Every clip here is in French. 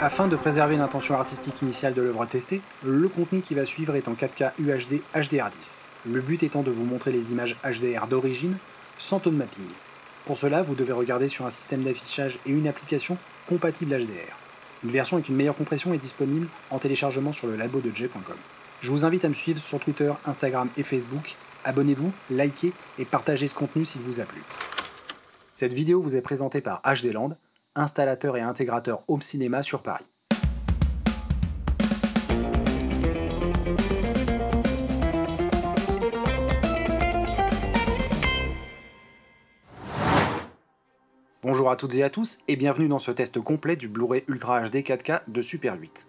Afin de préserver l'intention artistique initiale de l'œuvre testée, le contenu qui va suivre est en 4K UHD HDR10. Le but étant de vous montrer les images HDR d'origine, sans tone mapping. Pour cela, vous devez regarder sur un système d'affichage et une application compatible HDR. Une version avec une meilleure compression est disponible en téléchargement sur le labo de Jay.com. Je vous invite à me suivre sur Twitter, Instagram et Facebook. Abonnez-vous, likez et partagez ce contenu s'il vous a plu. Cette vidéo vous est présentée par HD Land, installateur et intégrateur home cinéma sur Paris. Bonjour à toutes et à tous et bienvenue dans ce test complet du Blu-ray Ultra HD 4K de Super 8.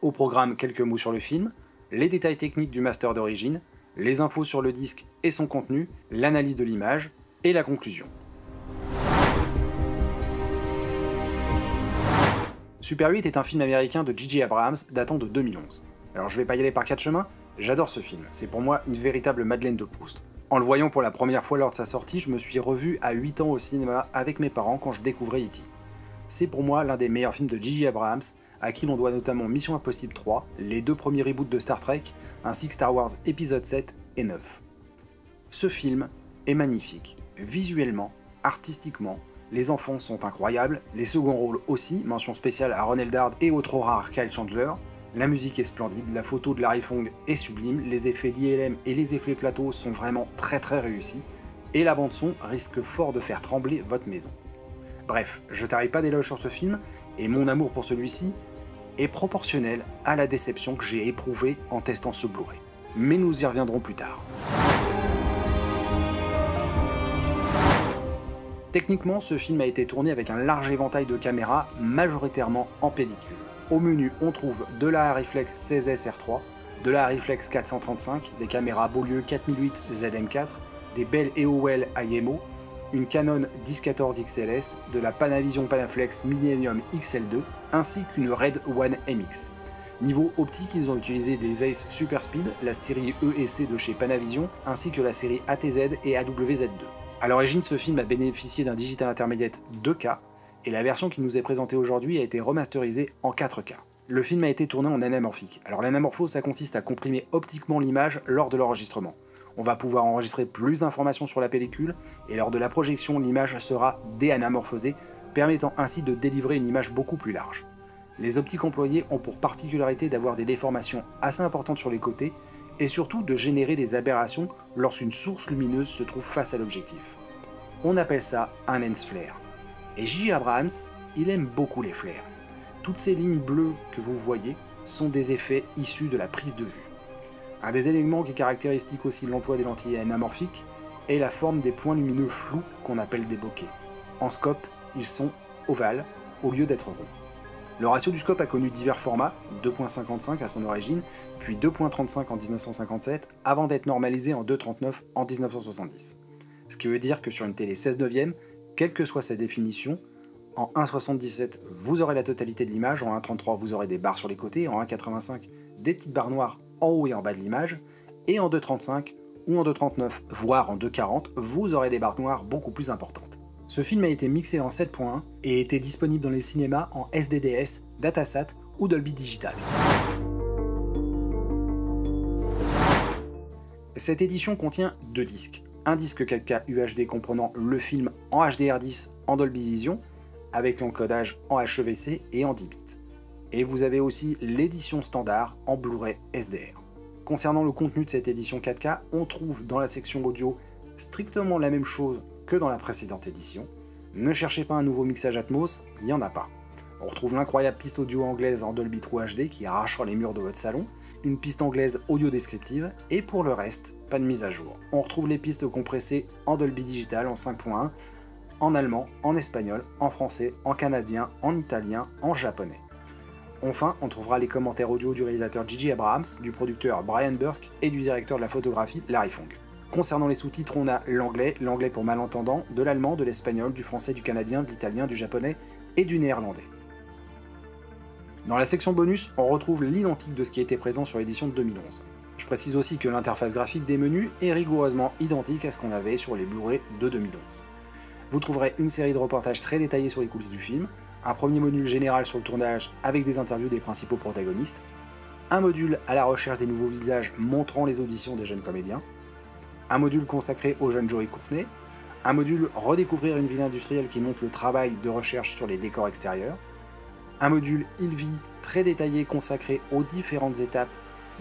Au programme, quelques mots sur le film, les détails techniques du master d'origine, les infos sur le disque et son contenu, l'analyse de l'image et la conclusion. Super 8 est un film américain de J.J. Abrams datant de 2011. Alors je vais pas y aller par quatre chemins, j'adore ce film, c'est pour moi une véritable Madeleine de Proust. En le voyant pour la première fois lors de sa sortie, je me suis revu à 8 ans au cinéma avec mes parents quand je découvrais E.T. C'est pour moi l'un des meilleurs films de J.J. Abrams, à qui l'on doit notamment Mission Impossible 3, les deux premiers reboots de Star Trek, ainsi que Star Wars épisode 7 et 9. Ce film est magnifique, visuellement, artistiquement, les enfants sont incroyables, les seconds rôles aussi, mention spéciale à Ron Eldard et au trop rare Kyle Chandler. La musique est splendide, la photo de Larry Fong est sublime, les effets d'ILM et les effets plateaux sont vraiment très réussis, et la bande son risque fort de faire trembler votre maison. Bref, je tarie pas d'éloges sur ce film, et mon amour pour celui-ci est proportionnel à la déception que j'ai éprouvée en testant ce Blu-ray. Mais nous y reviendrons plus tard. Techniquement, ce film a été tourné avec un large éventail de caméras, majoritairement en pellicule. Au menu, on trouve de la Reflex 16S R3, de la Reflex 435, des caméras Beaulieu 4008 ZM4, des Bell EOL IMO, une Canon 1014 XLS, de la Panavision Panaflex Millennium XL2, ainsi qu'une Red One MX. Niveau optique, ils ont utilisé des Zeiss Super Speed, la série E et C de chez Panavision, ainsi que la série ATZ et AWZ2. A l'origine, ce film a bénéficié d'un digital intermédiaire 2K, et la version qui nous est présentée aujourd'hui a été remasterisée en 4K. Le film a été tourné en anamorphique. Alors l'anamorphose, ça consiste à comprimer optiquement l'image lors de l'enregistrement. On va pouvoir enregistrer plus d'informations sur la pellicule, et lors de la projection, l'image sera déanamorphosée, permettant ainsi de délivrer une image beaucoup plus large. Les optiques employées ont pour particularité d'avoir des déformations assez importantes sur les côtés, et surtout de générer des aberrations lorsqu'une source lumineuse se trouve face à l'objectif. On appelle ça un lens flare. Et J.J. Abrams, il aime beaucoup les flares. Toutes ces lignes bleues que vous voyez sont des effets issus de la prise de vue. Un des éléments qui est caractéristique aussi de l'emploi des lentilles anamorphiques est la forme des points lumineux flous qu'on appelle des bokeh. En scope, ils sont ovales au lieu d'être ronds. Le ratio du scope a connu divers formats, 2.55 à son origine, puis 2.35 en 1957, avant d'être normalisé en 2.39 en 1970. Ce qui veut dire que sur une télé 16:9, quelle que soit sa définition, en 1.77 vous aurez la totalité de l'image, en 1.33 vous aurez des barres sur les côtés, en 1.85 des petites barres noires en haut et en bas de l'image, et en 2.35 ou en 2.39, voire en 2.40, vous aurez des barres noires beaucoup plus importantes. Ce film a été mixé en 7.1 et était disponible dans les cinémas en SDDS, Datasat ou Dolby Digital. Cette édition contient deux disques. Un disque 4K UHD comprenant le film en HDR10 en Dolby Vision, avec l'encodage en HEVC et en 10 bits. Et vous avez aussi l'édition standard en Blu-ray SDR. Concernant le contenu de cette édition 4K, on trouve dans la section audio strictement la même chose que dans la précédente édition. Ne cherchez pas un nouveau mixage Atmos, il n'y en a pas. On retrouve l'incroyable piste audio anglaise en Dolby True HD qui arrachera les murs de votre salon, une piste anglaise audio descriptive, et pour le reste, pas de mise à jour. On retrouve les pistes compressées en Dolby Digital en 5.1, en allemand, en espagnol, en français, en canadien, en italien, en japonais. Enfin, on trouvera les commentaires audio du réalisateur J.J. Abrams, du producteur Brian Burke et du directeur de la photographie Larry Fong. Concernant les sous-titres, on a l'anglais pour malentendants, de l'allemand, de l'espagnol, du français, du canadien, de l'italien, du japonais et du néerlandais. Dans la section bonus, on retrouve l'identique de ce qui était présent sur l'édition de 2011. Je précise aussi que l'interface graphique des menus est rigoureusement identique à ce qu'on avait sur les Blu-ray de 2011. Vous trouverez une série de reportages très détaillés sur les coulisses du film, un premier module général sur le tournage avec des interviews des principaux protagonistes, un module à la recherche des nouveaux visages montrant les auditions des jeunes comédiens, un module consacré au jeune Joey Courtney, un module redécouvrir une ville industrielle qui montre le travail de recherche sur les décors extérieurs, un module Il vit très détaillé consacré aux différentes étapes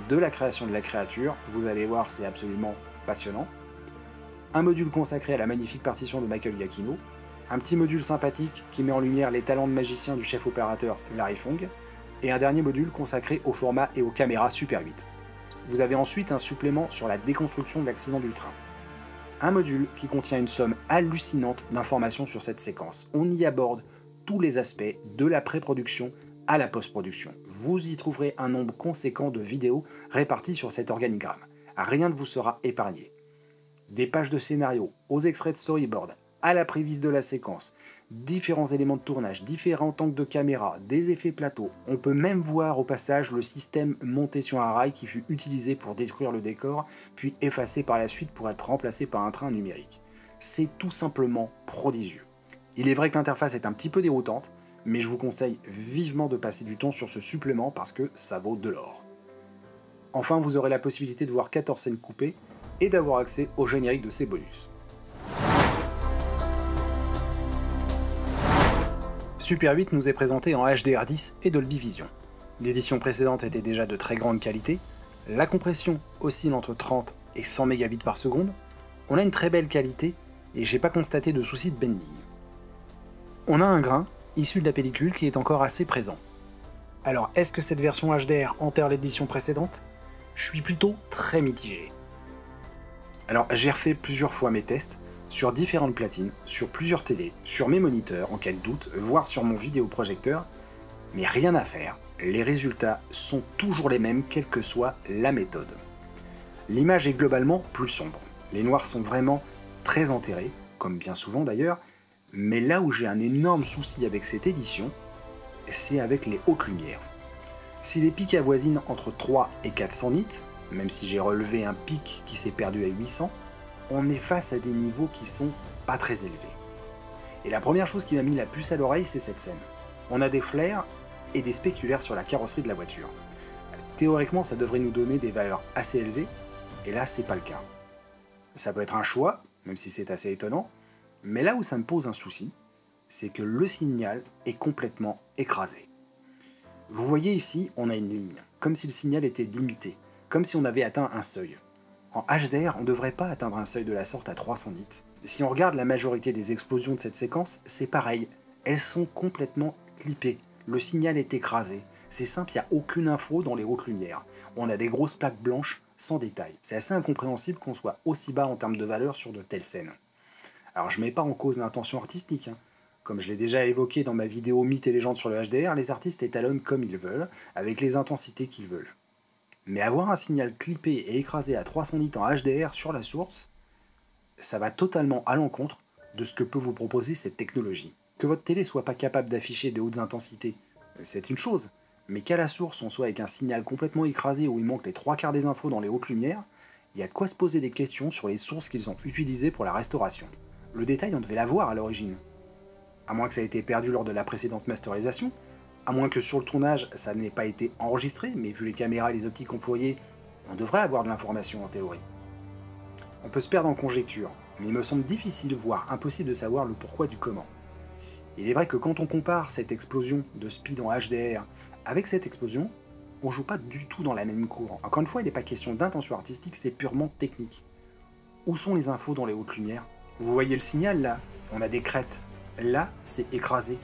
de la création de la créature, vous allez voir c'est absolument passionnant, un module consacré à la magnifique partition de Michael Giacchino, un petit module sympathique qui met en lumière les talents de magicien du chef opérateur Larry Fong, et un dernier module consacré au format et aux caméras Super 8. Vous avez ensuite un supplément sur la déconstruction de l'accident du train. Un module qui contient une somme hallucinante d'informations sur cette séquence. On y aborde tous les aspects de la pré-production à la post-production. Vous y trouverez un nombre conséquent de vidéos réparties sur cet organigramme. Rien ne vous sera épargné. Des pages de scénario, aux extraits de storyboard, à la prévise de la séquence, différents éléments de tournage, différents angles de caméra, des effets plateaux. On peut même voir au passage le système monté sur un rail qui fut utilisé pour détruire le décor, puis effacé par la suite pour être remplacé par un train numérique. C'est tout simplement prodigieux. Il est vrai que l'interface est un petit peu déroutante, mais je vous conseille vivement de passer du temps sur ce supplément parce que ça vaut de l'or. Enfin, vous aurez la possibilité de voir 14 scènes coupées et d'avoir accès au générique de ces bonus. Super 8 nous est présenté en HDR10 et Dolby Vision. L'édition précédente était déjà de très grande qualité, la compression oscille entre 30 et 100 Mbps par seconde, on a une très belle qualité et j'ai pas constaté de soucis de bending. On a un grain issu de la pellicule qui est encore assez présent. Alors est-ce que cette version HDR enterre l'édition précédente? Je suis plutôt très mitigé. Alors j'ai refait plusieurs fois mes tests, sur différentes platines, sur plusieurs télés, sur mes moniteurs en cas de doute, voire sur mon vidéoprojecteur, mais rien à faire, les résultats sont toujours les mêmes quelle que soit la méthode. L'image est globalement plus sombre, les noirs sont vraiment très enterrés, comme bien souvent d'ailleurs, mais là où j'ai un énorme souci avec cette édition, c'est avec les hautes lumières. Si les pics avoisinent entre 3 et 400 nits, même si j'ai relevé un pic qui s'est perdu à 800, on est face à des niveaux qui sont pas très élevés. Et la première chose qui m'a mis la puce à l'oreille, c'est cette scène. On a des flares et des spéculaires sur la carrosserie de la voiture. Théoriquement, ça devrait nous donner des valeurs assez élevées, et là, c'est pas le cas. Ça peut être un choix, même si c'est assez étonnant, mais là où ça me pose un souci, c'est que le signal est complètement écrasé. Vous voyez ici, on a une ligne, comme si le signal était limité, comme si on avait atteint un seuil. En HDR, on ne devrait pas atteindre un seuil de la sorte à 300 nits. Si on regarde la majorité des explosions de cette séquence, c'est pareil. Elles sont complètement clippées. Le signal est écrasé. C'est simple, il n'y a aucune info dans les hautes lumières. On a des grosses plaques blanches sans détail. C'est assez incompréhensible qu'on soit aussi bas en termes de valeur sur de telles scènes. Alors je ne mets pas en cause l'intention artistique. Comme je l'ai déjà évoqué dans ma vidéo Mythes et légendes sur le HDR, les artistes étalonnent comme ils veulent, avec les intensités qu'ils veulent. Mais avoir un signal clippé et écrasé à 300 nits en HDR sur la source, ça va totalement à l'encontre de ce que peut vous proposer cette technologie. Que votre télé soit pas capable d'afficher des hautes intensités, c'est une chose, mais qu'à la source on soit avec un signal complètement écrasé où il manque les 3/4 des infos dans les hautes lumières, il y a de quoi se poser des questions sur les sources qu'ils ont utilisées pour la restauration. Le détail, on devait l'avoir à l'origine. À moins que ça ait été perdu lors de la précédente masterisation, à moins que sur le tournage ça n'ait pas été enregistré, mais vu les caméras et les optiques employées, on devrait avoir de l'information en théorie. On peut se perdre en conjecture, mais il me semble difficile, voire impossible de savoir le pourquoi du comment. Il est vrai que quand on compare cette explosion de speed en HDR avec cette explosion, on joue pas du tout dans la même cour. Encore une fois, il n'est pas question d'intention artistique, c'est purement technique. Où sont les infos dans les hautes lumières? Vous voyez le signal là? On a des crêtes. Là, c'est écrasé.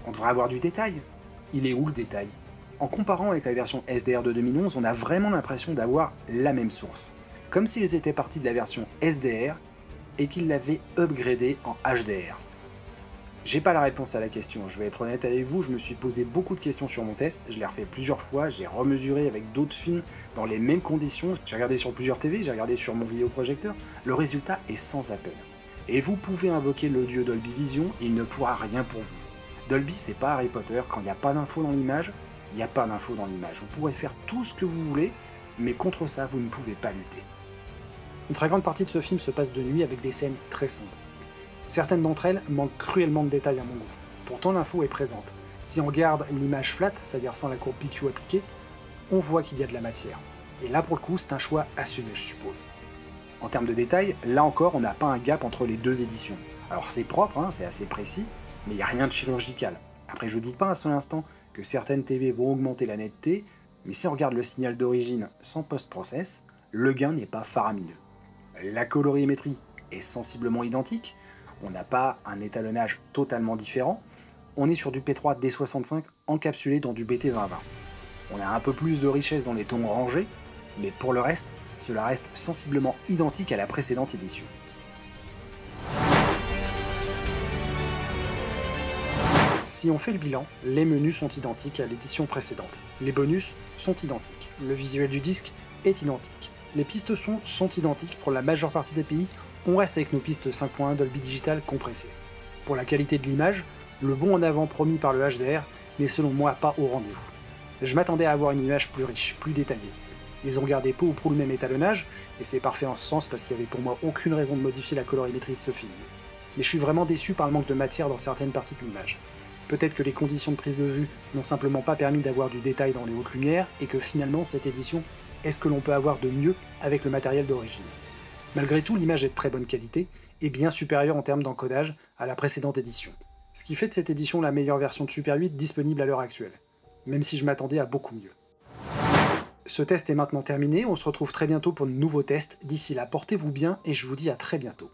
On devrait avoir du détail. Il est où le détail? En comparant avec la version SDR de 2011, on a vraiment l'impression d'avoir la même source. Comme s'ils étaient partis de la version SDR et qu'ils l'avaient upgradé en HDR. J'ai pas la réponse à la question, je vais être honnête avec vous, je me suis posé beaucoup de questions sur mon test, je l'ai refait plusieurs fois, j'ai remesuré avec d'autres films dans les mêmes conditions, j'ai regardé sur plusieurs TV, j'ai regardé sur mon vidéoprojecteur, le résultat est sans appel. Et vous pouvez invoquer l'audio Dolby Vision, il ne pourra rien pour vous. Dolby, c'est pas Harry Potter, quand il n'y a pas d'infos dans l'image, il n'y a pas d'infos dans l'image. Vous pourrez faire tout ce que vous voulez, mais contre ça, vous ne pouvez pas lutter. Une très grande partie de ce film se passe de nuit avec des scènes très sombres. Certaines d'entre elles manquent cruellement de détails à mon goût. Pourtant l'info est présente. Si on regarde l'image flat, c'est-à-dire sans la courbe PQ appliquée, on voit qu'il y a de la matière. Et là pour le coup, c'est un choix assumé, je suppose. En termes de détails, là encore, on n'a pas un gap entre les deux éditions. Alors c'est propre, hein, c'est assez précis, mais il n'y a rien de chirurgical. Après, je doute pas un seul instant que certaines TV vont augmenter la netteté, mais si on regarde le signal d'origine sans post-process, le gain n'est pas faramineux. La colorimétrie est sensiblement identique, on n'a pas un étalonnage totalement différent, on est sur du P3 D65 encapsulé dans du BT 2020. On a un peu plus de richesse dans les tons rangés, mais pour le reste, cela reste sensiblement identique à la précédente édition. Si on fait le bilan, les menus sont identiques à l'édition précédente. Les bonus sont identiques. Le visuel du disque est identique. Les pistes son sont identiques pour la majeure partie des pays. On reste avec nos pistes 5.1 Dolby Digital compressées. Pour la qualité de l'image, le bond en avant promis par le HDR n'est selon moi pas au rendez-vous. Je m'attendais à avoir une image plus riche, plus détaillée. Ils ont gardé peu ou prou le même étalonnage, et c'est parfait en ce sens parce qu'il n'y avait pour moi aucune raison de modifier la colorimétrie de ce film. Mais je suis vraiment déçu par le manque de matière dans certaines parties de l'image. Peut-être que les conditions de prise de vue n'ont simplement pas permis d'avoir du détail dans les hautes lumières, et que finalement cette édition est ce que l'on peut avoir de mieux avec le matériel d'origine. Malgré tout, l'image est de très bonne qualité, et bien supérieure en termes d'encodage à la précédente édition. Ce qui fait de cette édition la meilleure version de Super 8 disponible à l'heure actuelle, même si je m'attendais à beaucoup mieux. Ce test est maintenant terminé, on se retrouve très bientôt pour de nouveaux tests. D'ici là, portez-vous bien et je vous dis à très bientôt.